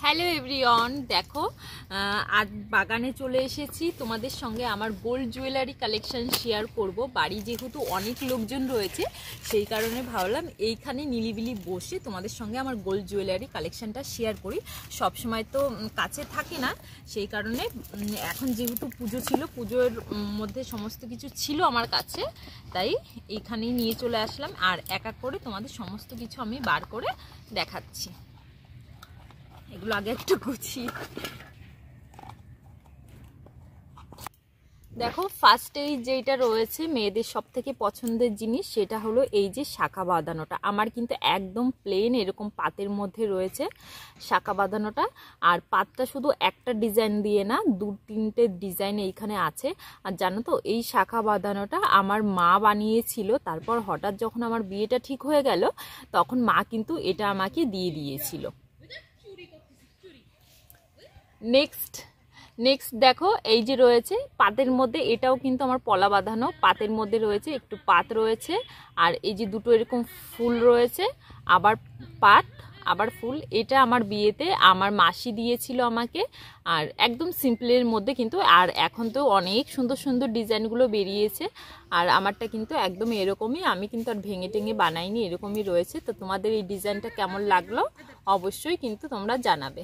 Hello everyone, দেখো আজ বাগানে চলে এসেছি। তোমাদের সঙ্গে আমার গোল্ড জুয়েলারি কালেকশন শেয়ার করব। বাড়ি যেহেতু অনেক লোকজন রয়েছে, সেই কারণে ভাবলাম এইখানে নিলিবিলি বসে তোমাদের সঙ্গে আমার গোল্ড জুয়েলারি কালেকশনটা শেয়ার করি। সব সময় তো কাছে থাকে না, সেই কারণে এখন যেহেতু পুজো ছিল, পুজোর মধ্যে সমস্ত কিছু ছিল আমার কাছে, তাই এইখানেই নিয়ে চলে আসলাম। আর এক এক করে তোমাদের সমস্ত কিছু আমি বার করে দেখাচ্ছি। এগুলো আগে একটু গুছিয়ে দেখো। ফার্স্টেই যেটা রয়েছে মেয়েদের সব থেকে পছন্দের জিনিস, সেটা হলো এই যে শাখা বাঁধানোটা। আমার কিন্তু একদম প্লেন এরকম পাতের মধ্যে রয়েছে শাখা বাঁধানোটা। আর পাতটা শুধু একটা ডিজাইন দিয়ে না, দু তিনটে ডিজাইন এইখানে আছে। আর জানো তো, এই শাখা বাঁধানোটা আমার মা বানিয়েছিল। তারপর হঠাৎ যখন আমার বিয়েটা ঠিক হয়ে গেল, তখন মা কিন্তু এটা আমাকে দিয়ে দিয়েছিল। নেক্সট দেখো, এই যে রয়েছে পাতের মধ্যে, এটাও কিন্তু আমার পলা বাঁধানো পাতের মধ্যে রয়েছে। একটু পাত রয়েছে, আর এই যে দুটো এরকম ফুল রয়েছে, আবার পাত আবার ফুল। এটা আমার বিয়েতে আমার মাসি দিয়েছিল আমাকে। আর একদম সিম্পলের মধ্যে কিন্তু। আর এখন তো অনেক সুন্দর সুন্দর ডিজাইনগুলো বেরিয়েছে। আর আমারটা কিন্তু একদম এরকমই, আমি কিন্তু আর ভেঙে টেঙে বানাইনি, এরকমই রয়েছে। তো তোমাদের এই ডিজাইনটা কেমন লাগলো অবশ্যই কিন্তু তোমরা জানাবে।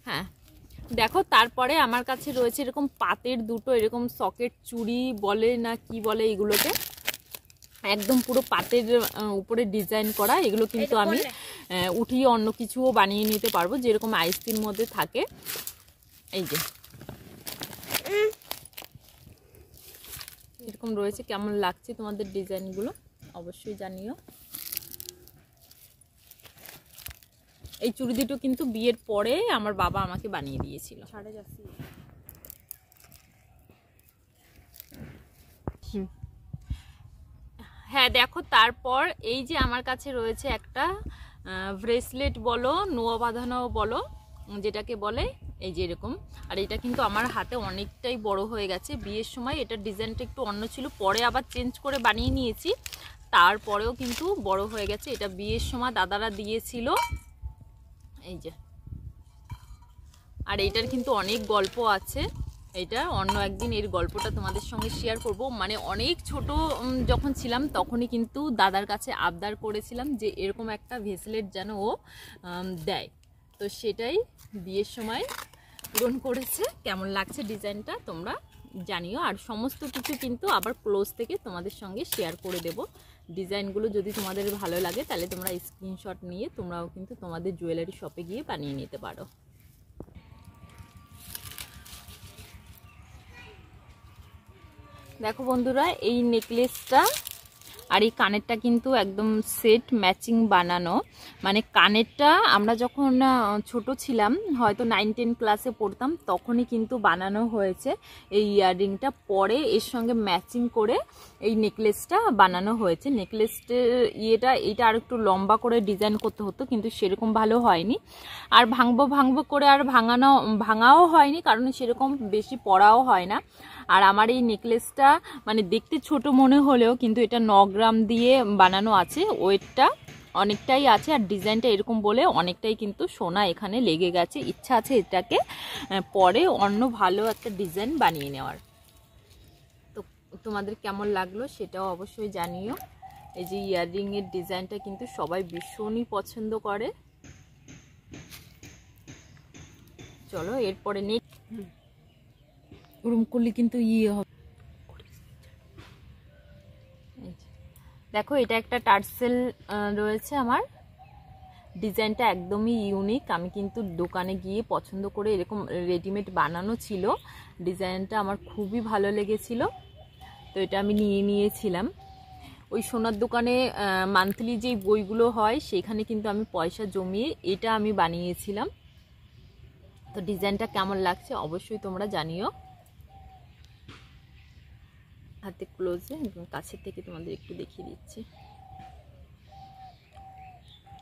হ্যাঁ দেখো, তারপরে আমার কাছে রয়েছে এরকম পাতের দুটো এরকম সকেট চুড়ি বলে না কি বলে এগুলোকে, একদম পুরো পাতের উপরে ডিজাইন করা। এগুলো কিন্তু আমি উঠিয়ে অন্য কিছুও বানিয়ে নিতে পারবো, যেরকম আইসক্রিম মধ্যে থাকে। এই যে এরকম রয়েছে। কেমন লাগছে তোমাদের ডিজাইনগুলো অবশ্যই জানিও। এই চুড়ি দুটো কিন্তু বিয়ের পরে আমার বাবা আমাকে বানিয়ে দিয়েছিল। হ্যাঁ দেখো, তারপর এই যে আমার কাছে রয়েছে একটা ব্রেসলেট বলো, নোয়া বাঁধানো বলো, যেটাকে বলে এই যে এরকম। আর এটা কিন্তু আমার হাতে অনেকটাই বড় হয়ে গেছে। বিয়ের সময় এটার ডিজাইনটা একটু অন্য ছিল, পরে আবার চেঞ্জ করে বানিয়ে নিয়েছি। তারপরেও কিন্তু বড় হয়ে গেছে। এটা বিয়ের সময় দাদারা দিয়েছিল। এই যে, আর এইটার কিন্তু অনেক গল্প আছে। এটা অন্য একদিন এর গল্পটা তোমাদের সঙ্গে শেয়ার করব। মানে অনেক ছোট যখন ছিলাম, তখনই কিন্তু দাদার কাছে আবদার করেছিলাম যে এরকম একটা ভেসলেট যেন ও দেয়। তো সেটাই বিয়ের সময় পূরণ করেছে। কেমন লাগছে ডিজাইনটা তোমরা জানিও। আর সমস্ত কিছু কিন্তু আবার ক্লোজ থেকে তোমাদের সঙ্গে শেয়ার করে দেব। ডিজাইনগুলো যদি তোমাদের ভালো লাগে, তাহলে তোমরা স্ক্রিনশট নিয়ে তোমরাও কিন্তু তোমাদের জুয়েলারি শপে গিয়ে বানিয়ে নিতে পারো। দেখো বন্ধুরা, এই নেকলেসটা আর এই কানেরটা কিন্তু একদম সেট ম্যাচিং বানানো। মানে কানেরটা আমরা যখন ছোট ছিলাম, হয়তো 9-10 ক্লাসে পড়তাম, তখনই কিন্তু বানানো হয়েছে এই ইয়াররিংটা। পরে এর সঙ্গে ম্যাচিং করে এই নেকলেসটা বানানো হয়েছে। নেকলেসটার এইটা আর একটু লম্বা করে ডিজাইন করতে হতো, কিন্তু সেরকম ভালো হয়নি। আর ভাঙবো করে আর ভাঙাও হয়নি, কারণ সেরকম বেশি পড়াও হয় না। আর আমার এই নেকলেসটা মানে দেখতে ছোট মনে হলেও কিন্তু এটা 9 গ্রাম দিয়ে বানানো আছে। ওয়েটটা অনেকটাই আছে, আর ডিজাইনটা এরকম বলে অনেকটাই কিন্তু সোনা এখানে লেগে গেছে। ইচ্ছা আছে এটাকে পরে অন্য ভালো একটা ডিজাইন বানিয়ে নেওয়ার। তো তোমাদের কেমন লাগলো সেটাও অবশ্যই জানিও। এই যে ইয়াররিংয়ের ডিজাইনটা কিন্তু সবাই ভীষণই পছন্দ করে। চলো এরপরে ওরম করলে কিন্তু হবে। দেখো, এটা একটা টার্সেল রয়েছে আমার। ডিজাইনটা একদমই ইউনিক। আমি কিন্তু দোকানে গিয়ে পছন্দ করে, এরকম রেডিমেড বানানো ছিল, ডিজাইনটা আমার খুবই ভালো লেগেছিল। তো এটা আমি নিয়েছিলাম। ওই সোনার দোকানে মান্থলি যেই বইগুলো হয়, সেখানে কিন্তু আমি পয়সা জমিয়ে এটা আমি বানিয়েছিলাম। তো ডিজাইনটা কেমন লাগছে অবশ্যই তোমরা জানিও। হাতে ক্লোজে কাছের থেকে তোমাদের একটু দেখিয়ে দিচ্ছি।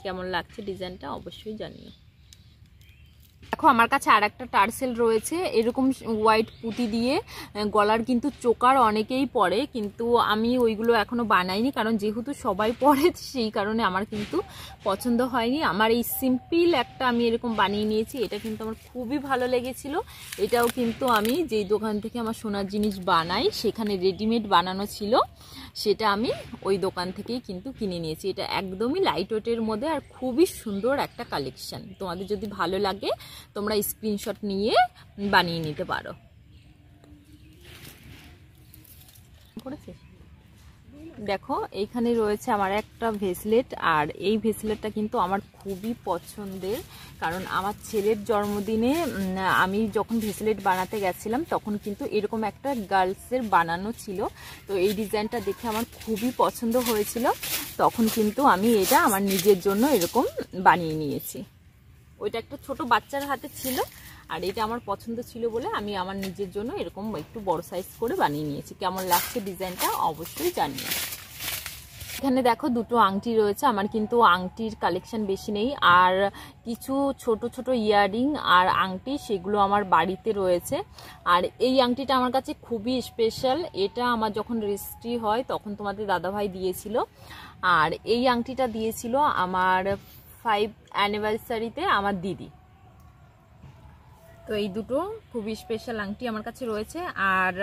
কেমন লাগছে ডিজাইনটা অবশ্যই জানিও। দেখো আমার কাছে আর একটা টার্সেল রয়েছে, এরকম হোয়াইট পুঁতি দিয়ে গলার কিন্তু চোকার অনেকেই পরে, কিন্তু আমি ওইগুলো এখনো বানাইনি, কারণ যেহেতু সবাই পরে সেই কারণে আমার কিন্তু পছন্দ হয়নি। আমার এই সিম্পল একটা আমি এরকম বানিয়ে নিয়েছি, এটা কিন্তু আমার খুবই ভালো লেগেছিল। এটাও কিন্তু আমি যেই দোকান থেকে আমার সোনার জিনিস বানাই সেখানে রেডিমেড বানানো ছিল, সেটা আমি ওই দোকান থেকেই কিন্তু কিনে নিয়েছি। এটা একদমই লাইট ওয়েটের মধ্যে আর খুবই সুন্দর একটা কালেকশন। তোমাদের যদি ভালো লাগে তোমরা স্ক্রিনশট নিয়ে বানিয়ে নিতে পারো। দেখো এইখানে রয়েছে আমার একটা ভেসলেট, আর এই ভেসলেটটা কিন্তু আমার খুবই পছন্দের, কারণ আমার ছেলের জন্মদিনে আমি যখন ভেসলেট বানাতে গেছিলাম তখন কিন্তু এরকম একটা গার্লসের বানানো ছিল, তো এই ডিজাইনটা দেখে আমার খুবই পছন্দ হয়েছিল, তখন কিন্তু আমি এটা আমার নিজের জন্য এরকম বানিয়ে নিয়েছি। ওইটা একটা ছোট বাচ্চার হাতে ছিল, আর এটা আমার পছন্দ ছিল বলে আমি আমার নিজের জন্য এরকম একটু বড় সাইজ করে বানিয়ে নিয়েছি। কেমন লাগছে ডিজাইনটা অবশ্যই জানিও। এখানে দেখো দুটো আংটি রয়েছে, আমার কিন্তু আংটির কালেকশন বেশি নেই, আর কিছু ছোট ছোট ইয়াররিং আর আংটি সেগুলো আমার বাড়িতে রয়েছে। আর এই আংটিটা আমার কাছে খুবই স্পেশাল, এটা আমার যখন রেজিস্ট্রি হয় তখন তোমাদের দাদাভাই দিয়েছিল, আর এই আংটিটা দিয়েছিল আমার 5 অ্যানিভার্সারিতে আমার দিদি। তো এই দুটো খুবই স্পেশাল আংটি আমার কাছে রয়েছে। আর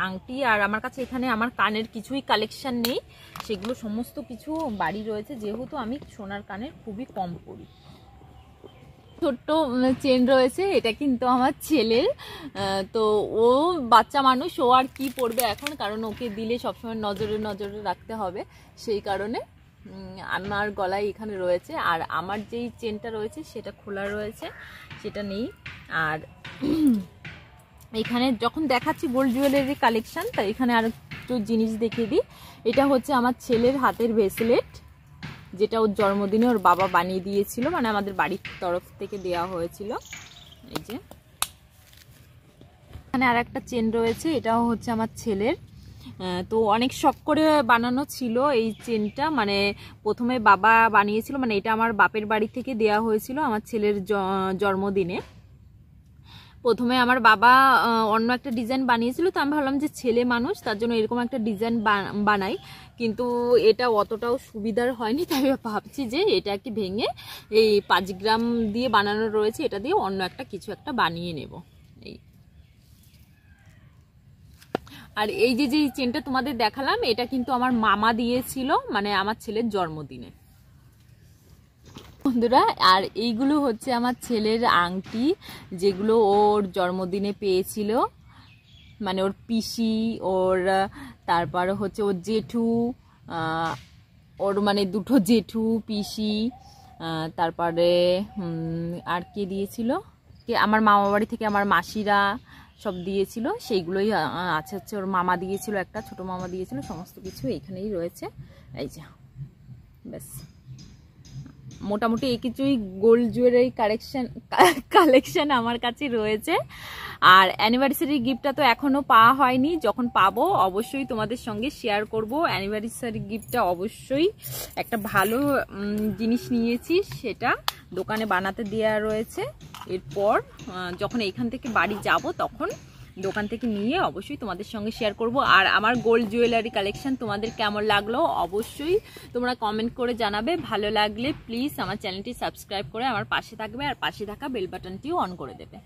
আংটি আর আমার কাছে এখানে আমার কানের কিছুই কালেকশন নেই, সেগুলো সমস্ত কিছু বাড়ি রয়েছে, যেহেতু আমি সোনার কানের খুবই কম পরি। ছোট্ট চেন রয়েছে, এটা কিন্তু আমার ছেলের, তো ও বাচ্চা মানুষ, ও আর কি পরবে এখন, কারণ ওকে দিলে সবসময় নজরে নজরে রাখতে হবে, সেই কারণে আমার গলায় এখানে রয়েছে। আর আমার যেই চেনটা রয়েছে সেটা খোলা রয়েছে, সেটা নেই। আর এখানে যখন দেখাচ্ছি গোল্ড জুয়েলারি কালেকশন, তাই এখানে আর একটু জিনিস দেখিয়ে দিই। এটা হচ্ছে আমার ছেলের হাতের ব্রেসলেট, যেটা ওর জন্মদিনে ওর বাবা বানিয়ে দিয়েছিল, মানে আমাদের বাড়ির তরফ থেকে দেওয়া হয়েছিল। এই যে এখানে আর একটা চেন রয়েছে, এটাও হচ্ছে আমার ছেলের, তো অনেক শখ করে বানানো ছিল এই চেনটা, মানে প্রথমে বাবা বানিয়েছিল, মানে এটা আমার বাপের বাড়ি থেকে দেয়া হয়েছিল আমার ছেলের জন্মদিনে। প্রথমে আমার বাবা অন্য একটা ডিজাইন বানিয়েছিল, তো আমি ভাবলাম যে ছেলে মানুষ, তার জন্য এরকম একটা ডিজাইন বানাই, কিন্তু এটা অতটাও সুবিধার হয়নি, তাই ভাবছি যে এটাকে ভেঙে এই 5 গ্রাম দিয়ে বানানো রয়েছে, এটা দিয়ে অন্য একটা কিছু একটা বানিয়ে নেব। আর এই যে চেনটা তোমাদের দেখালাম, এটা কিন্তু আমার মামা দিয়েছিল, মানে আমার ছেলের জন্মদিনে বন্ধুরা। আর এইগুলো হচ্ছে আমার ছেলের আংটি, যেগুলো ওর জন্মদিনে পেয়েছিল, মানে ওর পিসি, ওর তারপর হচ্ছে ওর জেঠু, ওর মানে দুটো জেঠু পিসি, তারপরে আর কে দিয়েছিল, আমার মামা বাড়ি থেকে আমার মাসিরা সব দিয়েছিল, সেইগুলোই আছে। হচ্ছে ওর মামা দিয়েছিল, একটা ছোট মামা দিয়েছিল, সমস্ত কিছু এইখানেই রয়েছে। এই যে ব্যাস, মোটামুটি এই কিছুই গোল্ড জুয়েলারি কালেকশন আমার কাছে রয়েছে। আর অ্যানিভার্সারি গিফটটা তো এখনো পাওয়া হয়নি, যখন পাবো অবশ্যই তোমাদের সঙ্গে শেয়ার করব। অ্যানিভার্সারি গিফটটা অবশ্যই একটা ভালো জিনিস নিয়েছি, সেটা দোকানে বানাতে দেওয়া রয়েছে। এরপর যখন এইখান থেকে বাড়ি যাব তখন দোকান থেকে নিয়ে অবশ্যই তোমাদের সঙ্গে শেয়ার করব। আর আমার গোল্ড জুয়েলারি কালেকশন তোমাদের কেমন লাগলো অবশ্যই তোমরা কমেন্ট করে জানাবে। ভালো লাগলে প্লিজ আমার চ্যানেলটি সাবস্ক্রাইব করে আমার পাশে থাকবে, আর পাশে থাকা বেল বাটনটিও অন করে দেবে।